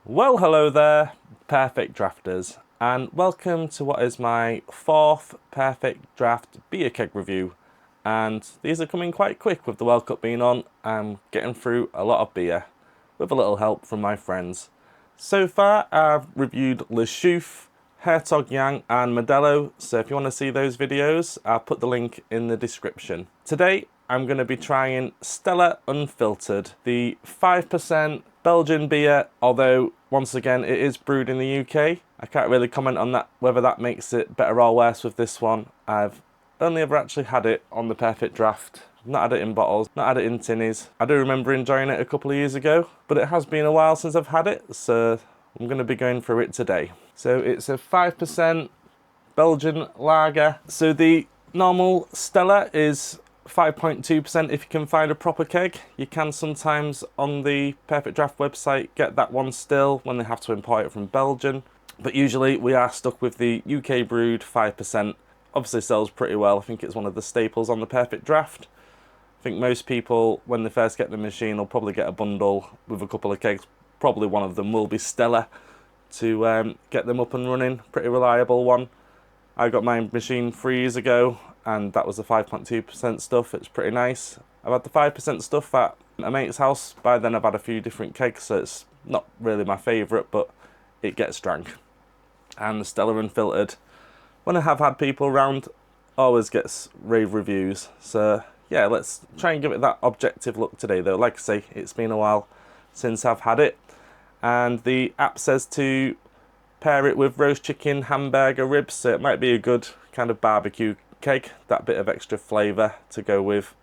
Well, hello there, perfect drafters, and welcome to what is my fourth perfect draft beer keg review. And these are coming quite quick with the World Cup being on. I'm getting through a lot of beer with a little help from my friends. So far, I've reviewed Le Chouffe, Hertog Jan, and Modelo. So if you want to see those videos, I'll put the link in the description. Today, I'm going to be trying Stella Unfiltered, the 5% Belgian beer, although once again it is brewed in the UK. I can't really comment on that, whether that makes it better or worse with this one. I've only ever actually had it on the perfect draft. I've not had it in bottles, not had it in tinnies. I do remember enjoying it a couple of years ago, but it has been a while since I've had it, so I'm going to be going through it today. So it's a 5% Belgian lager. So the normal Stella is 5.2% if you can find a proper keg. You can sometimes on the Perfect Draft website get that one still when they have to import it from Belgium. But usually we are stuck with the UK brewed 5%. Obviously sells pretty well. I think it's one of the staples on the Perfect Draft. I think most people, when they first get the machine, will probably get a bundle with a couple of kegs. Probably one of them will be Stella to get them up and running. Pretty reliable one. I got my machine 3 years ago, and that was the 5.2% stuff. It's pretty nice. I've had the 5% stuff at a mate's house. By then I've had a few different kegs, so it's not really my favourite, but it gets drank. And the Stella Unfiltered, when I have had people around, always gets rave reviews. So yeah, let's try and give it that objective look today though. Like I say, it's been a while since I've had it. And the app says to pair it with roast chicken, hamburger, ribs, so it might be a good kind of barbecue keg, that bit of extra flavour to go with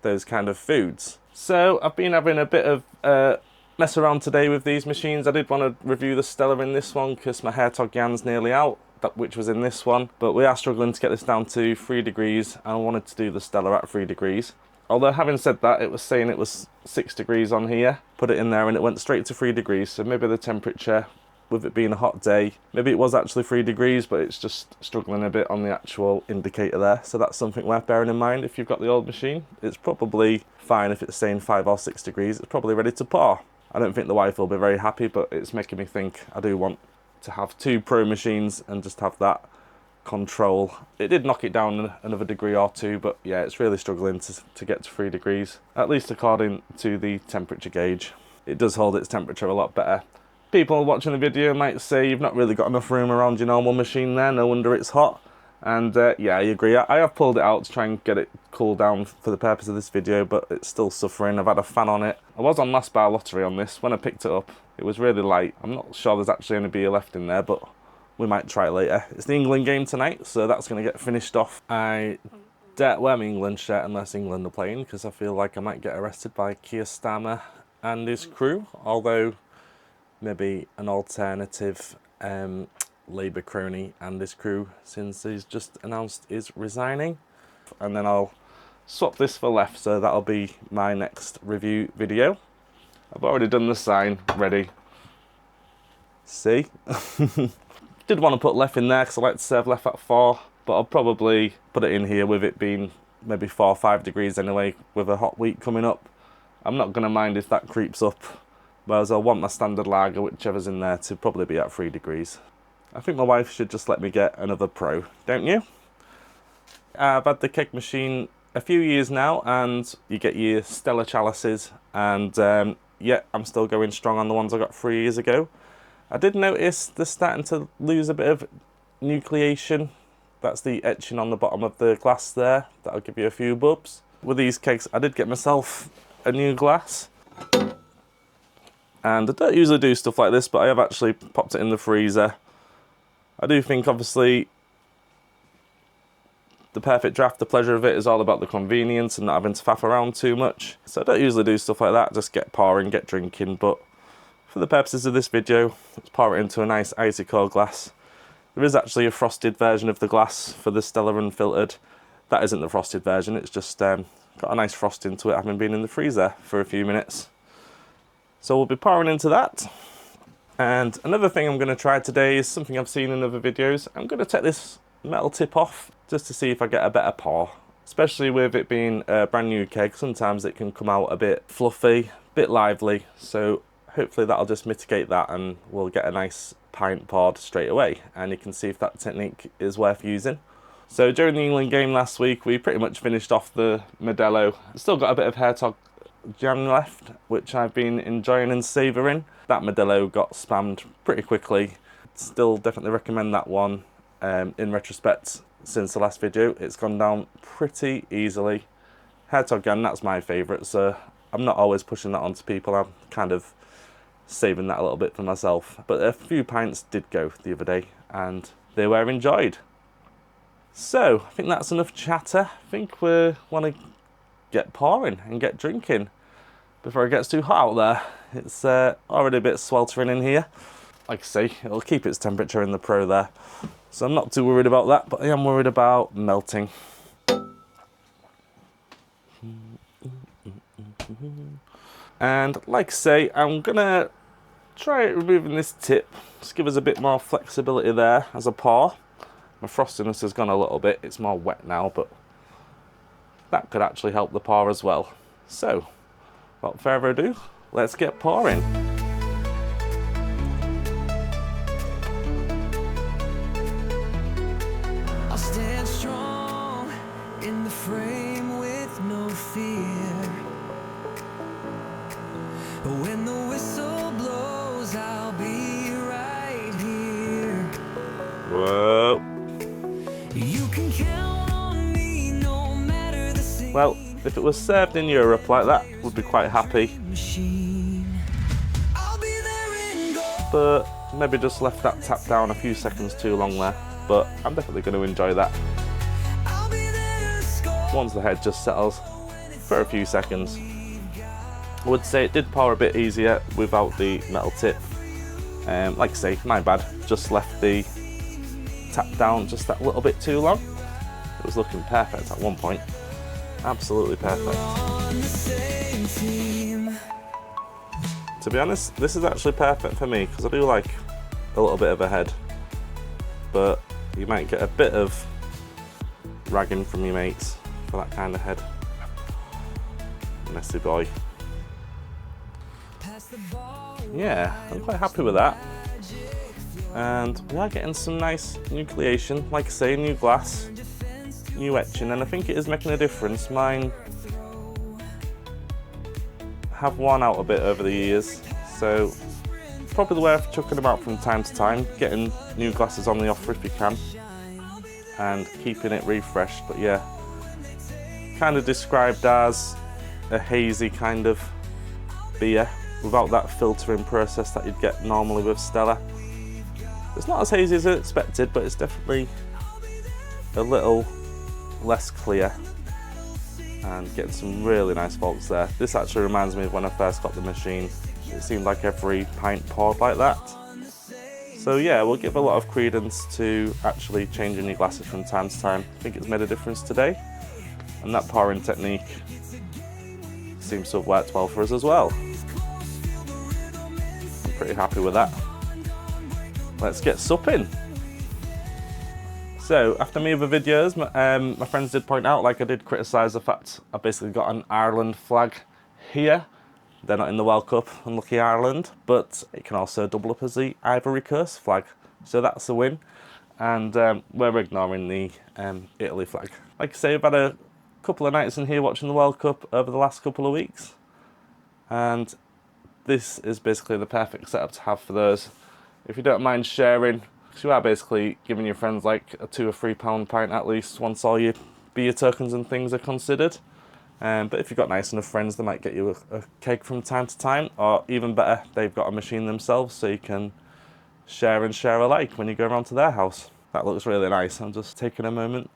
those kind of foods. So I've been having a bit of mess around today with these machines. I did want to review the Stella in this one because my Hertog Jan's nearly out, which was in this one, but we are struggling to get this down to 3 degrees, and I wanted to do the Stella at 3 degrees. Although having said that, it was saying it was 6 degrees on here. Put it in there and it went straight to 3 degrees, so maybe the temperature, with it being a hot day, maybe it was actually 3 degrees, but it's just struggling a bit on the actual indicator there. So that's something worth bearing in mind if you've got the old machine. It's probably fine if it's saying 5 or 6 degrees. It's probably ready to pour. I don't think the wife will be very happy, but it's making me think I do want to have 2 pro machines and just have that control. It did knock it down another degree or 2, but yeah, it's really struggling to get to 3 degrees, at least according to the temperature gauge. It does hold its temperature a lot better. People watching the video might say you've not really got enough room around your normal machine there, no wonder it's hot. And yeah, I agree. I have pulled it out to try and get it cooled down for the purpose of this video, but it's still suffering. I've had a fan on it. I was on last bar lottery on this. When I picked it up, it was really light. I'm not sure there's actually any beer left in there, but we might try it later. It's the England game tonight, so that's going to get finished off. I don't wear my England shirt unless England are playing, because I feel like I might get arrested by Keir Starmer and his crew, although maybe an alternative Labour crony and his crew, since he's just announced he's resigning. And then I'll swap this for left, so that'll be my next review video. I've already done the sign, ready. See? Did want to put left in there because I like to serve left at 4, but I'll probably put it in here with it being maybe 4 or 5 degrees anyway, with a hot week coming up. I'm not going to mind if that creeps up, whereas I'll want my standard lager, whichever's in there, to probably be at 3 degrees. I think my wife should just let me get another pro, don't you? I've had the keg machine a few years now, and you get your Stella chalices, and yeah, I'm still going strong on the ones I got 3 years ago. I did notice they're starting to lose a bit of nucleation. That's the etching on the bottom of the glass there. That'll give you a few bubs. With these kegs, I did get myself a new glass. And I don't usually do stuff like this, but I have actually popped it in the freezer. I do think, obviously, the perfect draft, the pleasure of it is all about the convenience and not having to faff around too much. So I don't usually do stuff like that, just get pouring, get drinking, but for the purposes of this video, let's pour it into a nice icy cold glass. There is actually a frosted version of the glass for the Stella Unfiltered. That isn't the frosted version, it's just got a nice frost into it, having been in the freezer for a few minutes. So we'll be pouring into that. And another thing I'm going to try today is something I've seen in other videos. I'm going to take this metal tip off just to see if I get a better pour. Especially with it being a brand new keg, sometimes it can come out a bit fluffy, a bit lively. So hopefully that'll just mitigate that and we'll get a nice pint poured straight away, and you can see if that technique is worth using. So during the England game last week, we pretty much finished off the Modelo. Still got a bit of Hertog jam left, which I've been enjoying and savouring. That Modelo got spammed pretty quickly. Still definitely recommend that one. In retrospect, since the last video, it's gone down pretty easily. Hertog jam, that's my favourite, so I'm not always pushing that onto people. I'm kind of saving that a little bit for myself. But a few pints did go the other day, and they were enjoyed. So, I think that's enough chatter. I think we want to get pouring and get drinking before it gets too hot out there. It's already a bit sweltering in here. Like I say, it'll keep its temperature in the Pro there. So I'm not too worried about that, but I am worried about melting. And like I say, I'm gonna try removing this tip. Just give us a bit more flexibility there as a pour. My frostiness has gone a little bit, it's more wet now, but that could actually help the pour as well. So, without further ado, let's get pouring. I'll stand strong in the frame with no fear. When the whistle blows, I'll be right here. Whoa. You can count on me no matter the scene. Well, if it was served in Europe like that, we'd be quite happy. I'll be there in gold. But maybe just left that tap down a few seconds too long there. But I'm definitely going to enjoy that. I'll be there to score. Once the head just settles for a few seconds. I would say it did pour a bit easier without the metal tip. Like I say, my bad, just left the tap down just that little bit too long. It was looking perfect at one point. Absolutely perfect. On the same team. To be honest, this is actually perfect for me because I do like a little bit of a head. But you might get a bit of ragging from your mates for that kind of head. Messy boy. Pass the ball. Yeah, I'm quite happy with that. And we are getting some nice nucleation, like I say, new glass, new etching, and I think it is making a difference. Mine have worn out a bit over the years, so probably worth chucking them out from time to time, getting new glasses on the offer if you can, and keeping it refreshed. But yeah, kind of described as a hazy kind of beer without that filtering process that you'd get normally with Stella. It's not as hazy as I expected, but it's definitely a little less clear and getting some really nice faults there. This actually reminds me of when I first got the machine. It seemed like every pint poured like that. So yeah, we'll give a lot of credence to actually changing your glasses from time to time. I think it's made a difference today, and that pouring technique seems to have worked well for us as well. I'm pretty happy with that. Let's get supping. So after me other videos, my friends did point out, like I did criticise the fact I basically got an Ireland flag here. They're not in the World Cup, unlucky Ireland, but it can also double up as the Ivory Coast flag. So that's a win. And we're ignoring the Italy flag. Like I say, I've had a couple of nights in here watching the World Cup over the last couple of weeks. And this is basically the perfect setup to have for those. If you don't mind sharing, because you are basically giving your friends like a £2 or £3 pint at least once all your beer tokens and things are considered. But if you've got nice enough friends, they might get you a keg from time to time, or even better, they've got a machine themselves so you can share and share alike when you go around to their house. That looks really nice. I'm just taking a moment.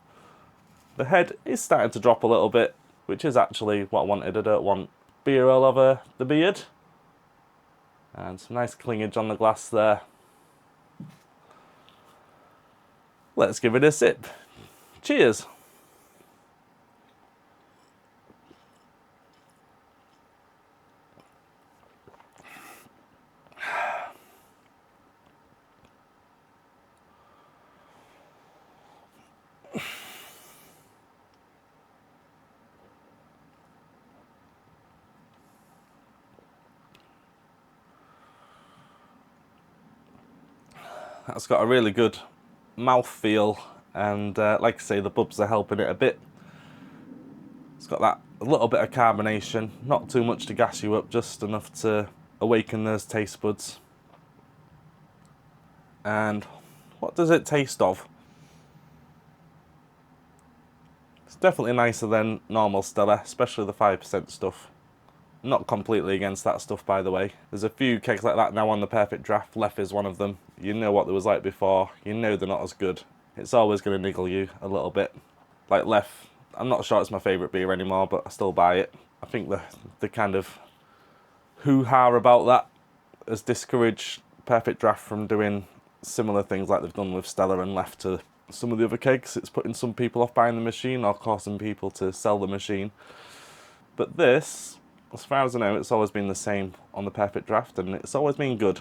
The head is starting to drop a little bit, which is actually what I wanted. I don't want beer all over the beard. And some nice clingage on the glass there. Let's give it a sip. Cheers. That's got a really good mouth feel, and like I say, the bubs are helping it a bit. It's got that a little bit of carbonation, not too much to gas you up, just enough to awaken those taste buds. And what does it taste of? It's definitely nicer than normal Stella, especially the 5% stuff. Not completely against that stuff, by the way. There's a few kegs like that now on the Perfect Draft. Lef is one of them. You know what they was like before. You know they're not as good. It's always going to niggle you a little bit. Like Lef, I'm not sure it's my favourite beer anymore, but I still buy it. I think the kind of hoo-ha about that has discouraged Perfect Draft from doing similar things like they've done with Stella and Lef to some of the other kegs. It's putting some people off buying the machine or causing people to sell the machine. But this, as far as I know, it's always been the same on the Perfect Draft, and it's always been good.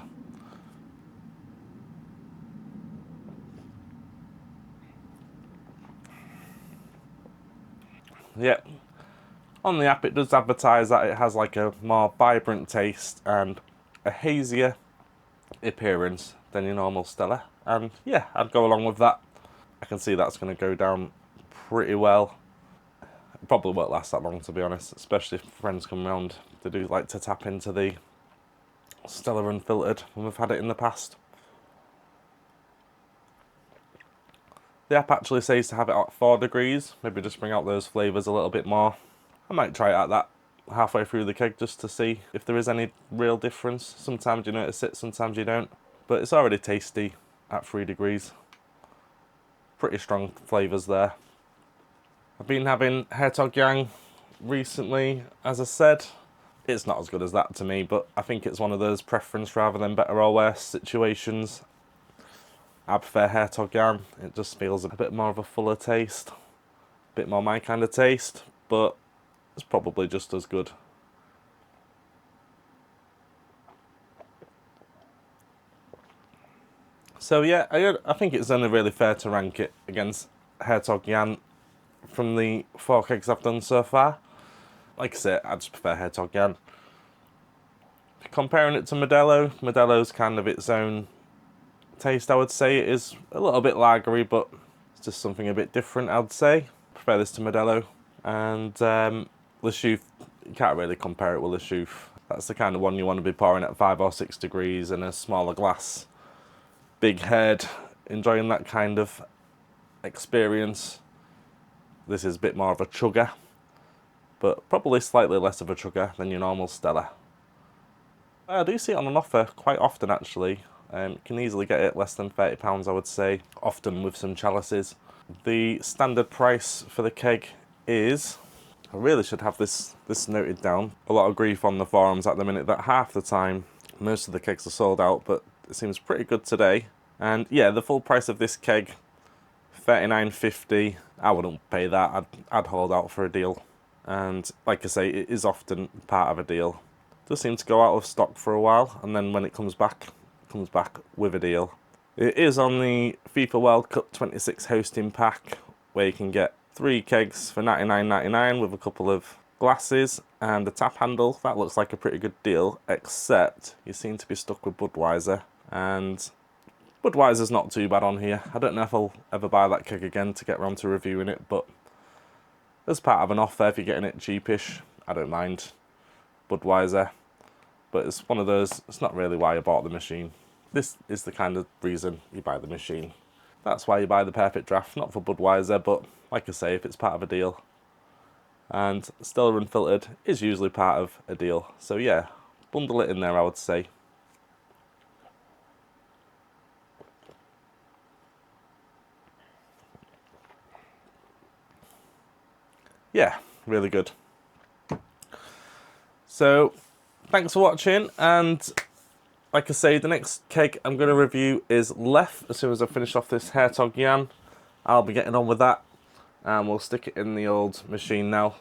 Yeah, on the app it does advertise that it has like a more vibrant taste and a hazier appearance than your normal Stella, and yeah, I'd go along with that. I can see that's going to go down pretty well. It probably won't last that long, to be honest, especially if friends come around. They do like to tap into the Stella Unfiltered when we've had it in the past. The app actually says to have it at 4 degrees, maybe just bring out those flavours a little bit more. I might try it at that halfway through the keg just to see if there is any real difference. Sometimes you notice it, sometimes you don't. But it's already tasty at 3 degrees. Pretty strong flavours there. I've been having Hertog Yang recently, as I said. It's not as good as that to me, but I think it's one of those preference rather than better or worse situations. I prefer Hertog Yang. It just feels a bit more of a fuller taste. A bit more my kind of taste, but it's probably just as good. So yeah, I think it's only really fair to rank it against Hertog Jan from the 4 kegs I've done so far. Like I said, I just prefer Hertog Jan. Comparing it to Modelo, Modelo's kind of its own taste, I would say. It is a little bit lagery, but it's just something a bit different, I'd say. Prefer this to Modelo. And Le Chouffe, you can't really compare it with Le Chouffe. That's the kind of one you want to be pouring at 5 or 6 degrees in a smaller glass. Big head, enjoying that kind of experience. This is a bit more of a chugger, but probably slightly less of a chugger than your normal Stella. I do see it on an offer quite often, actually. You can easily get it less than £30, I would say, often with some chalices. The standard price for the keg is, I really should have this noted down. A lot of grief on the forums at the minute that half the time most of the kegs are sold out, but it seems pretty good today. And yeah, the full price of this keg, $39.50. I wouldn't pay that. I'd hold out for a deal. And like I say, it is often part of a deal. It does seem to go out of stock for a while, and then when it comes back with a deal. It is on the FIFA World Cup 26 hosting pack, where you can get 3 kegs for $99.99 with a couple of glasses and a tap handle. That looks like a pretty good deal, except you seem to be stuck with Budweiser, and Budweiser's not too bad on here. I don't know if I'll ever buy that keg again to get around to reviewing it, but as part of an offer, if you're getting it cheapish, I don't mind Budweiser. But it's one of those, it's not really why I bought the machine. This is the kind of reason you buy the machine. That's why you buy the Perfect Draft, not for Budweiser, but like I say, if it's part of a deal. And Stella Unfiltered is usually part of a deal. So yeah, bundle it in there, I would say. Yeah, really good. So, thanks for watching, and like I say, the next keg I'm going to review is Lef. As soon as I finish off this Hertog Jan, I'll be getting on with that, and we'll stick it in the old machine now.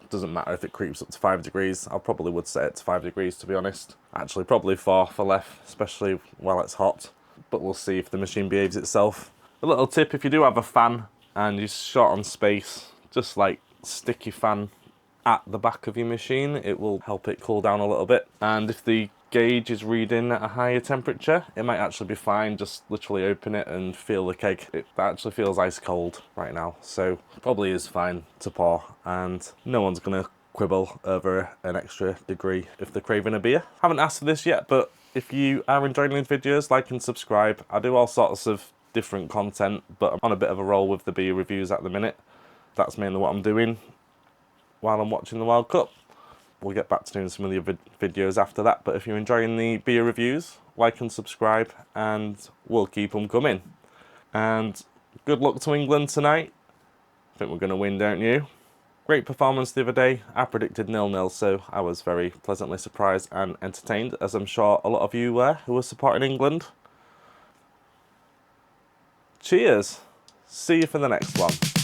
Doesn't matter if it creeps up to 5 degrees. I probably would set it to 5 degrees, to be honest. Actually, probably 4 for Lef, especially while it's hot. But we'll see if the machine behaves itself. A little tip, if you do have a fan and you're short on space, just like stick your fan at the back of your machine. It will help it cool down a little bit. And if the gauge is reading at a higher temperature. It might actually be fine, just literally open it and feel the keg. It actually feels ice cold right now, so probably is fine to pour, and no one's gonna quibble over an extra degree if they're craving a beer. Haven't asked for this yet, but if you are enjoying these videos, like and subscribe. I do all sorts of different content, but I'm on a bit of a roll with the beer reviews at the minute. That's mainly what I'm doing while I'm watching the World Cup. We'll get back to doing some of the other videos after that, but if you're enjoying the beer reviews, like and subscribe, and we'll keep them coming. And good luck to England tonight. I think we're going to win, don't you? Great performance the other day. I predicted 0-0, so I was very pleasantly surprised and entertained, as I'm sure a lot of you were who were supporting England. Cheers. See you for the next one.